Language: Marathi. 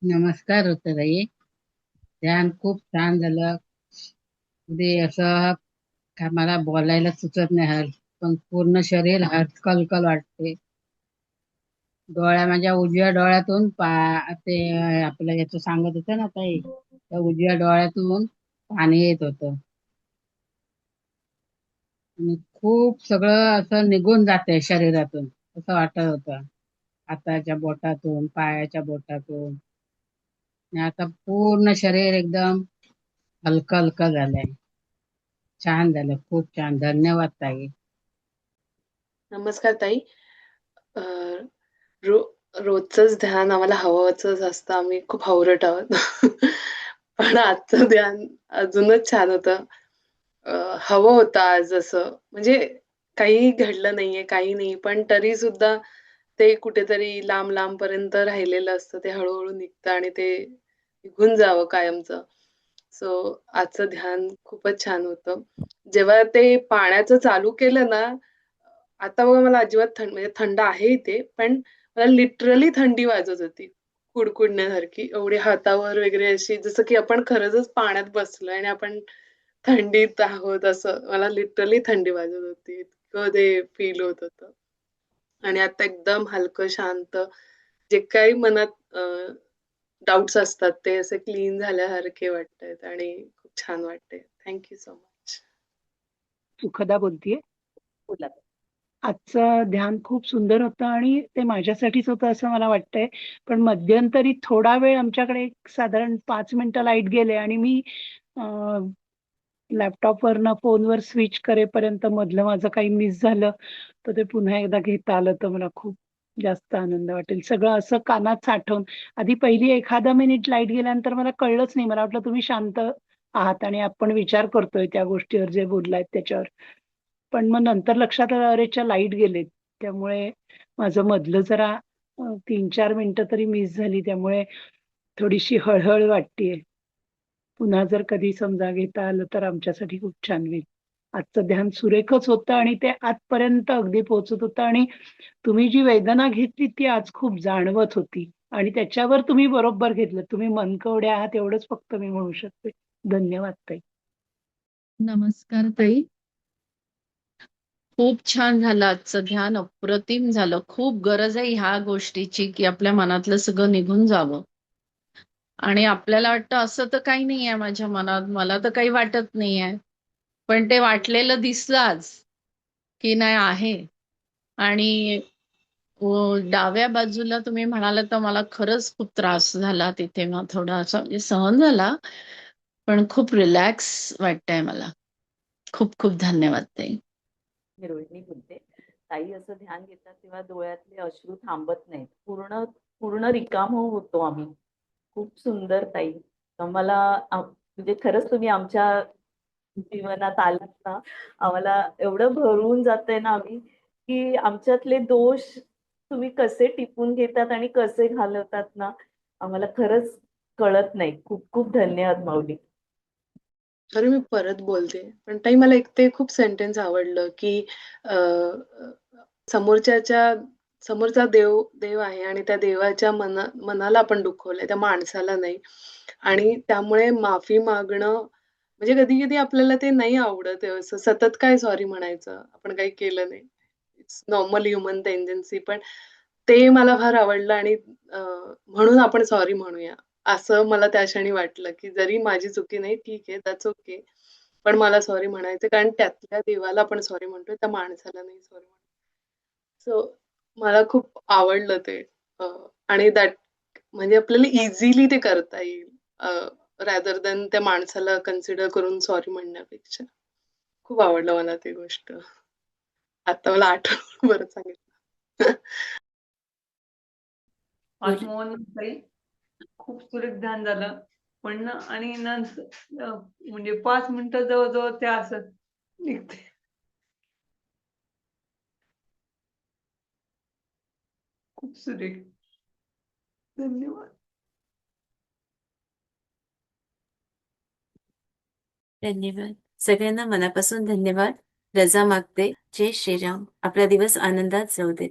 नमस्कार ताई. ध्यान खूप छान झालं. अगदी असं काय मला बोलायला सुचत नाही पण पूर्ण शरीर हलकल वाटते. माझ्या उजव्या डोळ्यातून ते आपलं याचं सांगत होतं ना ताई, त्या उजव्या डोळ्यातून पाणी येत होतं आणि खूप सगळं असं निघून जाते शरीरातून असं वाटत होतं. हाताच्या बोटातून, पायाच्या बोटातून आणि आता पूर्ण शरीर एकदम हलकं हलकं झालंय. छान झालं, खूप छान. धन्यवाद ताई. नमस्कार ताई. अ, रो रोजचंच ध्यान आम्हाला हवंच असतं. आम्ही खूप हावरट आहोत. पण आजचं ध्यान अजूनच छान होतं. हवं होतं आज असं. म्हणजे काहीही घडलं नाहीये, काही नाही. पण तरीसुद्धा ते कुठेतरी लांब-लांबपर्यंत राहिलेलं असतं. ते हळू निघतं आणि ते निघून जावं कायमचं. सो आजचं ध्यान खूपच छान होतं. जेव्हा ते पाण्याचं चालू केलं ना, आता बघा मला अजिबात म्हणजे थंड आहे इथे, पण मला लिटरली थंडी वाजत होती. कुडकुडण्यासारखी. एवढी हातावर वगैरे अशी जसं की आपण खरंचच पाण्यात बसलोय आणि आपण थंडीत आहोत असं. मला लिटरली थंडी वाजत होती. इतकं ते फील होत होतं. आणि आता एकदम हलकं, शांत जे काही मनात डाउट्स असतात ते असे क्लीन झाल्यासारखे वाटतायत आणि खूप छान वाटतंय. Thank so much. सुखदा बोलतीये. बोला. आजचं ध्यान खूप सुंदर होतं आणि ते माझ्यासाठीच होतं असं मला वाटतंय. पण मध्यंतरी थोडा वेळ आमच्याकडे एक साधारण 5 मिनिटं लाईट गेले आणि मी अ, लॅपटॉपवरनं फोनवर स्विच करेपर्यंत मधलं माझं काही मिस झालं, तर ते पुन्हा एकदा घेता आलं तर मला खूप जास्त आनंद वाटेल. सगळं असं कानात साठवून आधी पहिली एखादा मिनिट लाईट गेल्यानंतर मला कळलंच नाही. मला वाटलं तुम्ही शांत आहात आणि आपण विचार करतोय त्या गोष्टीवर जे बोललात त्याच्यावर. पण मग नंतर लक्षात आलं, अरेच्या लाईट गेलेत. त्यामुळे माझं मधलं जरा 3-4 मिनिटं तरी मिस झाली. त्यामुळे थोडीशी हळहळ वाटतेय. पुन्हा जर कधी समजा घेता आलं तर आमच्यासाठी खूप छान होईल. आजचं ध्यान सुरेखच होतं आणि ते आतपर्यंत अगदी पोहोचत होतं आणि तुम्ही जी वेदना घेतली ती आज खूप जाणवत होती आणि त्याच्यावर तुम्ही बरोबर घेतलं. तुम्ही मनकवडे आहात एवढंच फक्त मी म्हणू शकते. धन्यवाद ताई. नमस्कार ताई. खूप छान झालं आजचं ध्यान. अप्रतिम झालं. खूप गरज आहे ह्या गोष्टीची की आपल्या मनातलं सगळं निघून जावं. आणि आपल्याला वाटतं असं तर काही नाहीये माझ्या मनात, मला तर काही वाटत नाहीये. पण ते वाटलेलं दिसलं आज की नाही आहे. आणि डाव्या बाजूला तुम्ही म्हणाला तर मला खरंच खूप त्रास झाला तिथे. मग थोडासा म्हणजे सहन झाला, पण खूप रिलॅक्स वाटतंय मला. खूप खूप धन्यवाद ताई. मी रोहिणी बोलते. ताई असं ध्यान घेतात तेव्हा डोळ्यातले अश्रू थांबत नाहीत. पूर्ण पूर्ण रिकामं होतो आम्ही. खूप सुंदर ताई. आम्हाला म्हणजे खरंच तुम्ही आमच्या जीवनात आलात ना, आम्हाला एवढं भरून जातंय ना आम्ही, की आमच्यातले दोष तुम्ही कसे टिपून घेतात आणि कसे घालवतात ना, आम्हाला खरंच कळत नाही. खूप खूप धन्यवाद माऊली. अरे मी परत बोलते. पण ताई मला एक ते खूप सेंटेन्स आवडलं, की अ, अ, समोरच्याच्या समोरचा देव आहे आणि त्या देवाच्या मनाला आपण दुखवलंय, त्या माणसाला नाही. आणि त्यामुळे माफी मागणं म्हणजे कधी-कधी आपल्याला ते नाही आवडत आहे असं सतत काय सॉरी म्हणायचं? आपण काही केलं नाही. इट्स नॉर्मल ह्युमन टेंडन्सी पण ते मला फार आवडलं आणि अ, म्हणून आपण सॉरी म्हणूया. असं मला त्या क्षणी वाटलं, की जरी माझी चुकी नाही, ठीक आहे, दॅट्स ओके. पण मला सॉरी म्हणायचं कारण त्यातल्या देवाला आपण सॉरी म्हणतोय, त्या माणसाला नाही सॉरी म्हणतो. सो मला खूप आवडलं ते अ, आणि दॅट म्हणजे आपल्याला इझिली ते करता येईल रॅदर दॅन त्या माणसाला कन्सिडर करून सॉरी म्हणण्यापेक्षा. खूप आवडलं मला ती गोष्ट. आता मला आठवलं बरं सांगितलं. आत्मवन ताई खूप सुरेख ध्यान झालं. पण ना आणि नंतर म्हणजे 5 मिनिटं जवळ-जवळ ते असं निघते. खूप सुरेख. धन्यवाद. धन्यवाद. सगळ्यांना मनापासून धन्यवाद. रजा मागते. जय श्रीराम. आपला दिवस आनंदात जाऊ देत.